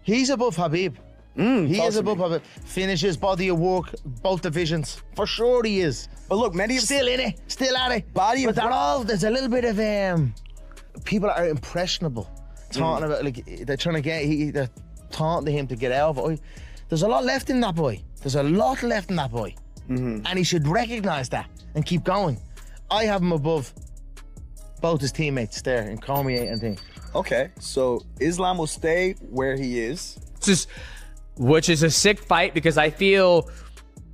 He's above Khabib. He is above Khabib. Finishes, body of work, both divisions. For sure he is. But look, many of still in it, still at it. Body but there's a little bit of people are impressionable. Talking about they're trying to they're taunting him to get out of it. There's a lot left in that boy. There's a lot left in that boy. And he should recognize that and keep going. I have him above both his teammates there in Cormier and things. Okay, so Islam will stay where he is. Which is a sick fight because I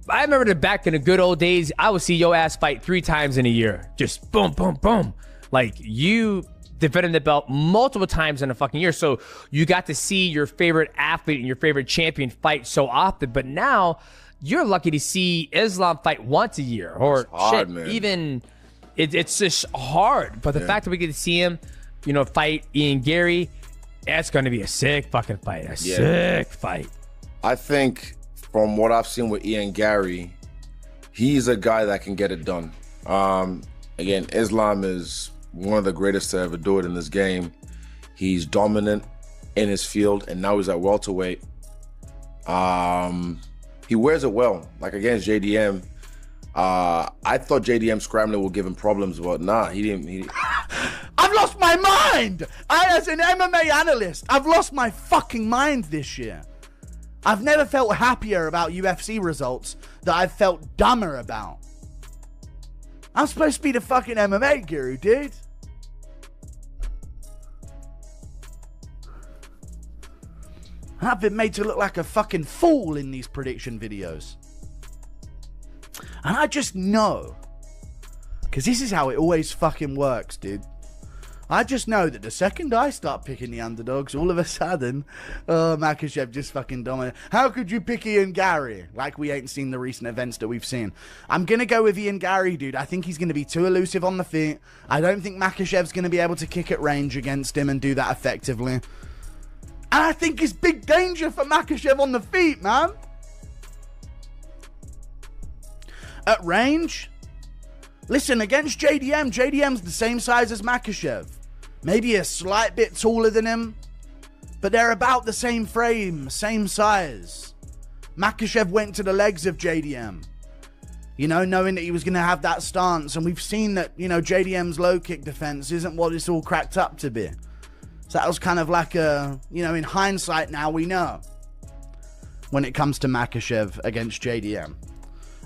remember back in the good old days, I would see your ass fight 3 times in a year. Just boom, boom, boom. Like you defending the belt multiple times in a fucking year. So you got to see your favorite athlete and your favorite champion fight so often. But now you're lucky to see Islam fight once a year. Or hard, man. Even it's just hard. But the fact that we get to see him, fight Ian Gary, that's going to be a sick fucking fight. Sick fight. I think from what I've seen with Ian Gary, he's a guy that can get it done. Again, Islam is one of the greatest to ever do it in this game. He's dominant in his field, and now he's at welterweight. He wears it well. Like against JDM, I thought JDM scrambling would give him problems, but nah, he didn't. I've lost my mind! As an MMA analyst, I've lost my fucking mind this year. I've never felt happier about UFC results that I've felt dumber about. I'm supposed to be the fucking MMA guru, dude. I've been made to look like a fucking fool in these prediction videos. And I just know, because this is how it always fucking works, dude. I just know that the second I start picking the underdogs, all of a sudden, Makhachev just fucking dominated. How could you pick Ian Gary? Like we ain't seen the recent events that we've seen. I'm going to go with Ian Gary, dude. I think he's going to be too elusive on the feet. I don't think Makhachev's going to be able to kick at range against him and do that effectively. And I think it's big danger for Makhachev on the feet, man. At range, listen, against JDM's the same size as Makhachev. Maybe a slight bit taller than him, but they're about the same frame, same size. Makhachev went to the legs of JDM, knowing that he was going to have that stance. And we've seen that, JDM's low kick defense isn't what it's all cracked up to be. So that was kind of like in hindsight now we know when it comes to Makhachev against JDM.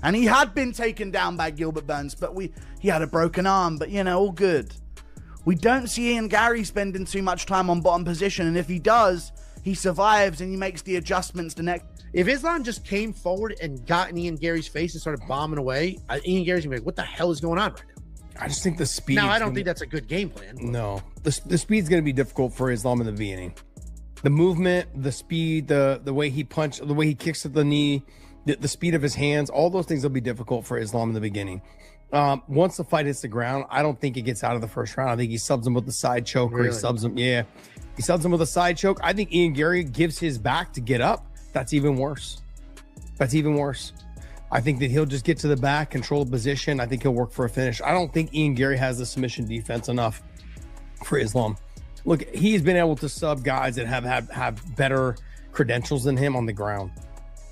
And he had been taken down by Gilbert Burns, but he had a broken arm, but all good. We don't see Ian Gary spending too much time on bottom position, and if he does, he survives and he makes the adjustments the next. If Islam just came forward and got in Ian Gary's face and started bombing away, Ian Gary's gonna be like, what the hell is going on right now? I just think the speed. No, I don't think that's a good game plan. No, the speed's going to be difficult for Islam in the beginning. The movement, the speed, the way he punches, the way he kicks at the knee, the speed of his hands, all those things will be difficult for Islam in the beginning. Once the fight hits the ground, I don't think it gets out of the first round. I think he subs him with the side choke, or he subs him. Yeah, he subs him with a side choke. I think Ian Gary gives his back to get up. That's even worse. I think that he'll just get to the back, control the position. I think he'll work for a finish. I don't think Ian Gary has the submission defense enough for Islam. Look, he's been able to sub guys that have better credentials than him on the ground,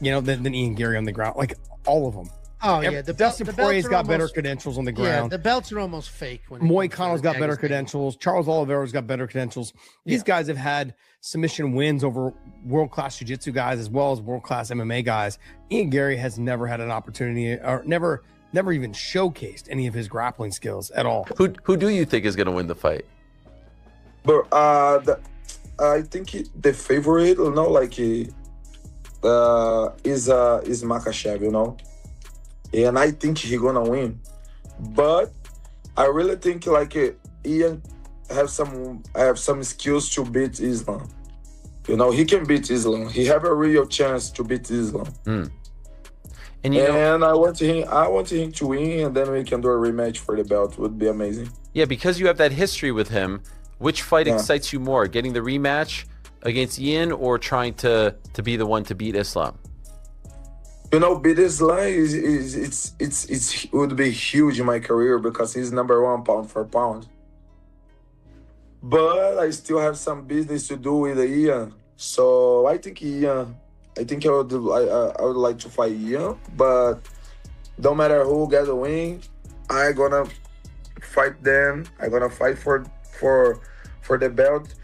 than Ian Gary on the ground. Like all of them. Oh, yeah. Dustin Poirier's got better credentials on the ground. Yeah, the belts are almost fake. Moicano's got better credentials. Charles Oliveira's got better credentials. These guys have had submission wins over world-class jiu-jitsu guys as well as world-class MMA guys. Ian Gary has never had an opportunity or never even showcased any of his grappling skills at all. Who do you think is going to win the fight? But I think the favorite, is Makhachev, and I think he's gonna win. But I really think Ian have some skills to beat Islam. He can beat Islam. He have a real chance to beat Islam. And I want him to win, and then we can do a rematch for the belt. Would be amazing. Yeah, because you have that history with him. Which fight excites you more, getting the rematch against Ian or trying to be the one to beat Islam? Beat Islam it would be huge in my career because he's #1 pound for pound. But I still have some business to do with Ian. So I think Ian. I think I would like to fight Ian, but don't matter who gets the win, I gonna fight them. I gonna fight for the belt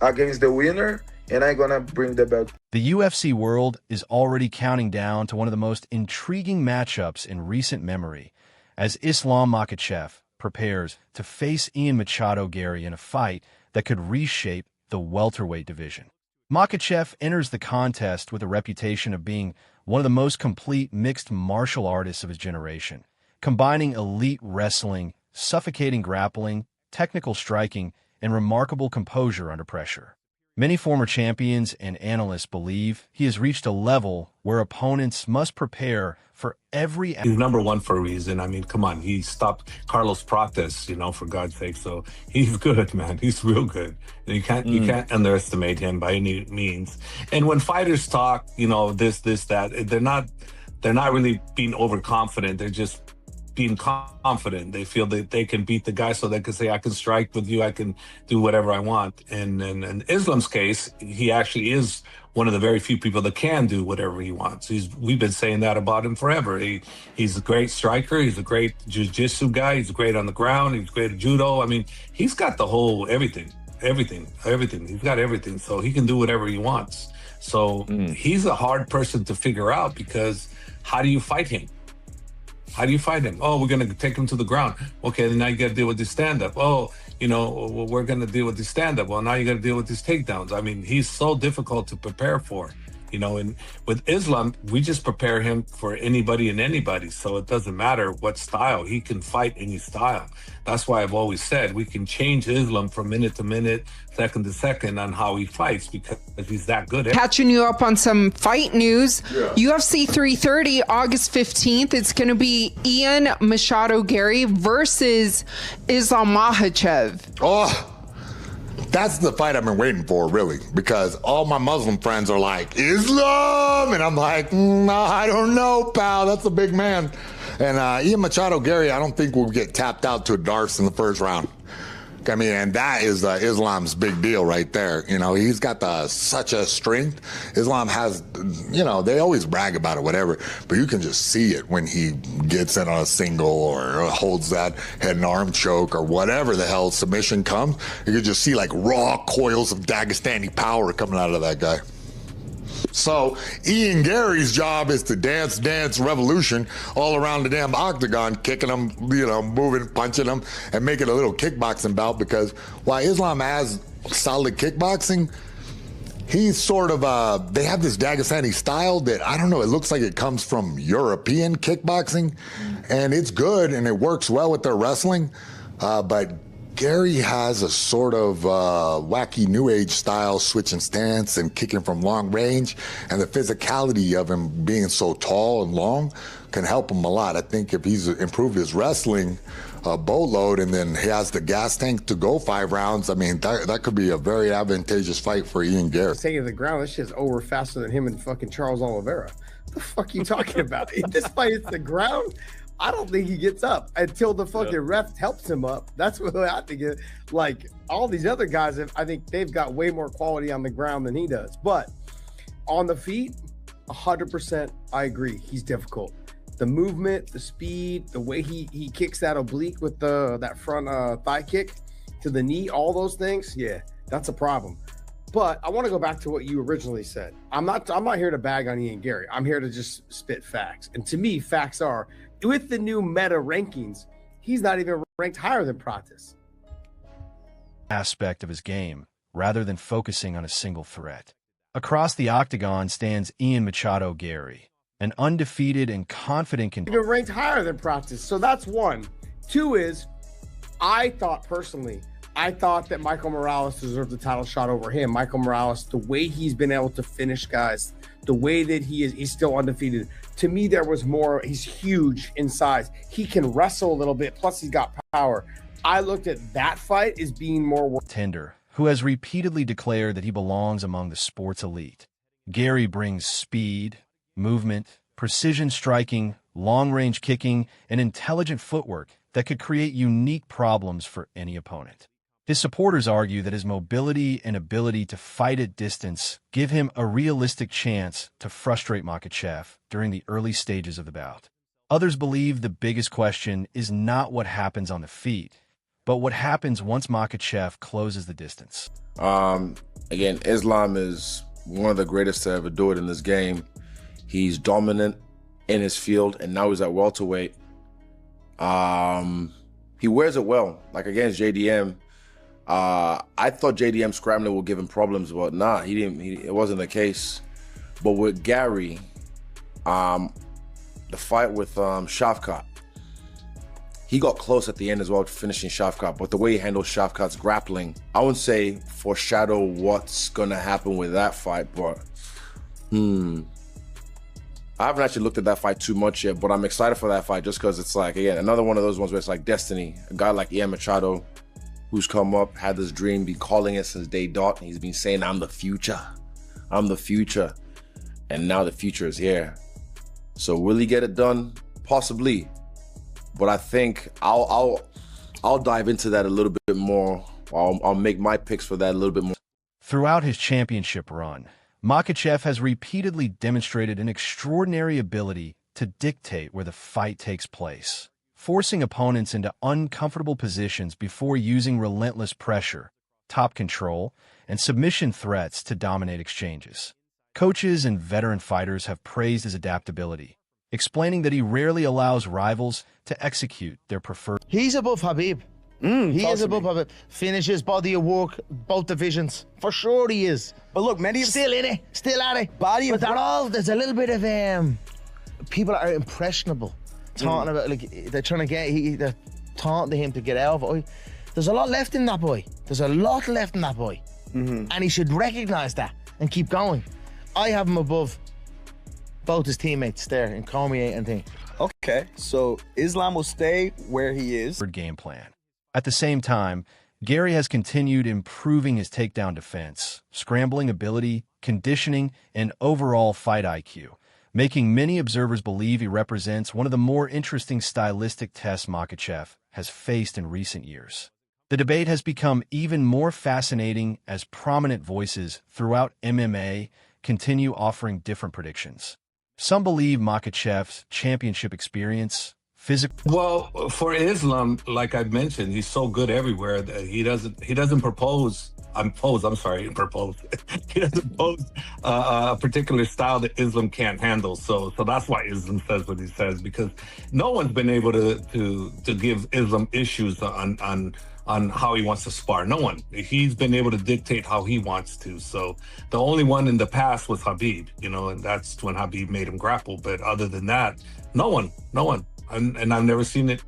against the winner, and I gonna bring the belt. The UFC world is already counting down to one of the most intriguing matchups in recent memory as Islam Makhachev prepares to face Ian Machado Gary in a fight that could reshape the welterweight division. Makhachev enters the contest with a reputation of being one of the most complete mixed martial artists of his generation, combining elite wrestling, suffocating grappling, technical striking, and remarkable composure under pressure. Many former champions and analysts believe he has reached a level where opponents must prepare for every... He's number one for a reason. I mean, come on. He stopped Carlos Prates, for God's sake. So he's good, man. He's real good. And you can't underestimate him by any means. And when fighters talk, this, that, they're not really being overconfident. They're just being confident. They feel that they can beat the guy, so they can say, I can strike with you, I can do whatever I want. And in Islam's case, he actually is one of the very few people that can do whatever he wants. We've been saying that about him forever. He's a great striker. He's a great jiu-jitsu guy. He's great on the ground. He's great at judo. I mean, he's got the whole everything. He's got everything. So he can do whatever he wants. So he's a hard person to figure out, because how do you fight him? How do you fight him? Oh, we're going to take him to the ground. Okay, then now you got to deal with this stand-up. Oh, we're going to deal with this stand-up. Well, now you got to deal with these takedowns. I mean, he's so difficult to prepare for. And with Islam, we just prepare him for anybody and anybody. So it doesn't matter what style. He can fight any style. That's why I've always said we can change Islam from minute to minute, second to second on how he fights, because he's that good. Catching you up on some fight news. UFC 330, August 15th. It's going to be Ian Machado Gary versus Islam Makhachev. Oh, that's the fight I've been waiting for, really, because all my Muslim friends are like, Islam! And I'm like, I don't know, pal. That's a big man. And Ian Machado Gary, I don't think will get tapped out to a Darce in the first round. I mean, and that is Islam's big deal right there. He's got such a strength. Islam has, they always brag about it, whatever, but you can just see it when he gets in on a single or holds that head and arm choke or whatever the hell submission comes. You can just see like raw coils of Dagestani power coming out of that guy. So Ian Gary's job is to dance revolution all around the damn octagon, kicking them, moving, punching them, and make it a little kickboxing bout, because while Islam has solid kickboxing, he's sort of, they have this Dagestani style that, I don't know, it looks like it comes from European kickboxing, and it's good and it works well with their wrestling, but Gary has a sort of wacky new age style, switching stance and kicking from long range, and the physicality of him being so tall and long can help him a lot. I think if he's improved his wrestling boatload, and then he has the gas tank to go 5 rounds, I mean, that could be a very advantageous fight for Ian Gary. Taking the ground, this shit's over faster than him and fucking Charles Oliveira. What the fuck are you talking about? If this fight hits the ground, I don't think he gets up until the fucking ref helps him up. That's what I think. Like all these other guys, I think they've got way more quality on the ground than he does. But on the feet, 100%, I agree. He's difficult. The movement, the speed, the way he kicks that oblique with that front thigh kick to the knee, all those things, yeah, that's a problem. But I want to go back to what you originally said. I'm not here to bag on Ian Gary. I'm here to just spit facts. And to me, facts are, with the new meta rankings, he's not even ranked higher than Prates. Aspect of his game, rather than focusing on a single threat. Across the octagon stands Ian Machado Gary, an undefeated and confident contender. Even ranked higher than Prates. So that's one. Two is, I thought that Michael Morales deserved the title shot over him. Michael Morales, the way he's been able to finish guys, the way that he's still undefeated. To me, there was more. He's huge in size. He can wrestle a little bit. Plus, he's got power. I looked at that fight as being more contender, who has repeatedly declared that he belongs among the sport's elite. Gary brings speed, movement, precision striking, long-range kicking, and intelligent footwork that could create unique problems for any opponent. His supporters argue that his mobility and ability to fight at distance give him a realistic chance to frustrate Makhachev during the early stages of the bout. Others believe the biggest question is not what happens on the feet, but what happens once Makhachev closes the distance. Again, Islam is one of the greatest to ever do it in this game. He's dominant in his field, and now he's at welterweight. He wears it well. Like against JDM, I thought JDM scrambling would give him problems, but nah, he didn't. It wasn't the case. But with Gary, the fight with Shavkat, he got close at the end as well, finishing Shavkat. But the way he handled Shavkat's grappling, I wouldn't say foreshadow what's gonna happen with that fight, but I haven't actually looked at that fight too much yet, but I'm excited for that fight just because it's like, again, another one of those ones where it's like destiny. A guy like Ian Machado, who's come up, had this dream, been calling it since day dot, and he's been saying, I'm the future. I'm the future. And now the future is here. So will he get it done? Possibly. But I think I'll dive into that a little bit more. I'll make my picks for that a little bit more. Throughout his championship run, Makhachev has repeatedly demonstrated an extraordinary ability to dictate where the fight takes place, forcing opponents into uncomfortable positions before using relentless pressure, top control, and submission threats to dominate exchanges. Coaches and veteran fighters have praised his adaptability, explaining that he rarely allows rivals to execute their preferred. He's above Khabib. He is above Khabib. Finishes, body of work, both divisions. For sure he is. But look, many of still in it, still at it. Body but of they're all, there's a little bit of people are impressionable. Talking about, like, they're trying to they're taunting him to get out of it. There's a lot left in that boy. There's a lot left in that boy. And he should recognize that and keep going. I have him above both his teammates there in Cormier and thing. Okay, so Islam will stay where he is. Game plan. At the same time, Gary has continued improving his takedown defense, scrambling ability, conditioning, and overall fight IQ, making many observers believe he represents one of the more interesting stylistic tests Makhachev has faced in recent years. The debate has become even more fascinating as prominent voices throughout MMA continue offering different predictions. Some believe Makhachev's championship experience, physical. Well, for Islam, like I mentioned, he's so good everywhere that he doesn't propose. Propose. He doesn't pose a particular style that Islam can't handle. So that's why Islam says what he says, because no one's been able to give Islam issues on how he wants to spar. No one. He's been able to dictate how he wants to. So the only one in the past was Khabib, and that's when Khabib made him grapple. But other than that, no one. And I've never seen it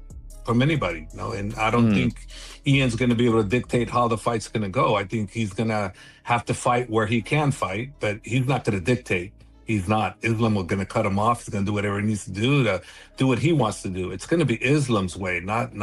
from anybody, and I don't think Ian's going to be able to dictate how the fight's going to go. I think he's going to have to fight where he can fight, but he's not going to dictate. He's not. Islam is going to cut him off. He's going to do whatever he needs to do what he wants to do. It's going to be Islam's way, not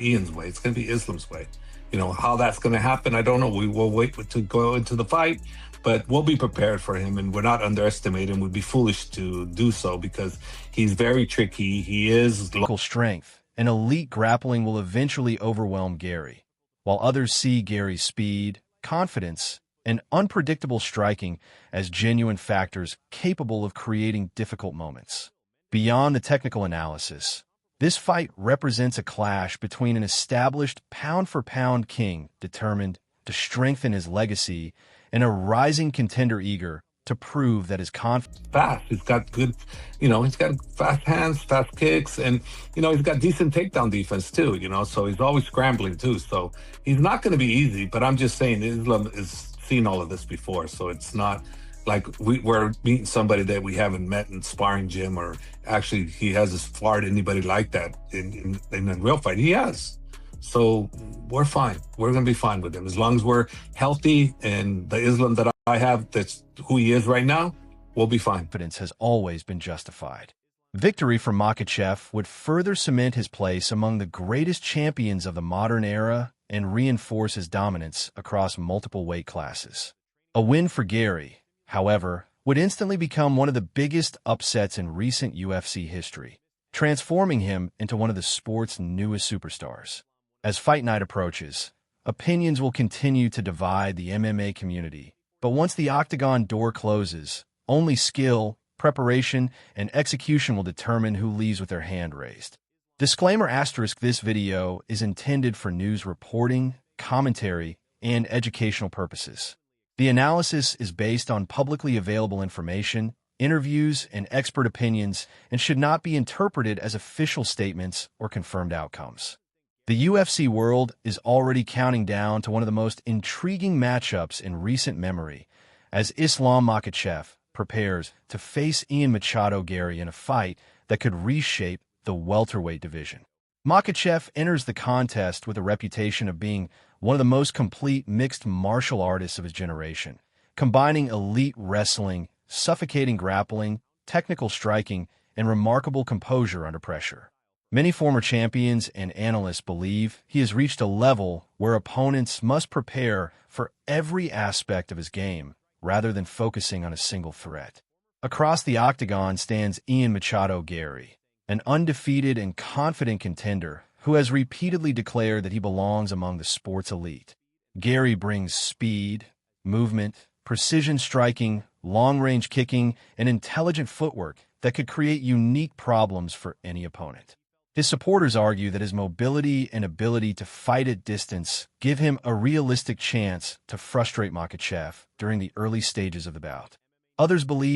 Ian's way. It's going to be Islam's way. How that's going to happen, I don't know. We will wait to go into the fight, but we'll be prepared for him, and we're not underestimating him. We'd be foolish to do so because he's very tricky. He is local strength and elite grappling will eventually overwhelm Gary, while others see Gary's speed, confidence, and unpredictable striking as genuine factors capable of creating difficult moments. Beyond the technical analysis, this fight represents a clash between an established pound-for-pound king determined to strengthen his legacy and a rising contender eager to prove that his confidence. Fast. He's got good, he's got fast hands, fast kicks, and, he's got decent takedown defense too, so he's always scrambling too. So he's not going to be easy, but I'm just saying Islam is seen all of this before, so it's not like we're meeting somebody that we haven't met in sparring gym, or actually he hasn't sparred anybody like that in a real fight. He has. So we're fine. We're going to be fine with him. As long as we're healthy and the Islam that I have, that's who he is right now, we'll be fine. Confidence has always been justified. Victory for Makhachev would further cement his place among the greatest champions of the modern era and reinforce his dominance across multiple weight classes. A win for Gary, however, would instantly become one of the biggest upsets in recent UFC history, transforming him into one of the sport's newest superstars. As fight night approaches, opinions will continue to divide the MMA community. But once the octagon door closes, only skill, preparation, and execution will determine who leaves with their hand raised. Disclaimer asterisk: this video is intended for news reporting, commentary, and educational purposes. The analysis is based on publicly available information, interviews, and expert opinions, and should not be interpreted as official statements or confirmed outcomes. The UFC world is already counting down to one of the most intriguing matchups in recent memory, as Islam Makhachev prepares to face Ian Machado Gary in a fight that could reshape the welterweight division. Makhachev enters the contest with a reputation of being one of the most complete mixed martial artists of his generation, combining elite wrestling, suffocating grappling, technical striking, and remarkable composure under pressure. Many former champions and analysts believe he has reached a level where opponents must prepare for every aspect of his game rather than focusing on a single threat. Across the octagon stands Ian Machado Gary, an undefeated and confident contender who has repeatedly declared that he belongs among the sport's elite. Gary brings speed, movement, precision striking, long-range kicking, and intelligent footwork that could create unique problems for any opponent. His supporters argue that his mobility and ability to fight at distance give him a realistic chance to frustrate Makhachev during the early stages of the bout. Others believe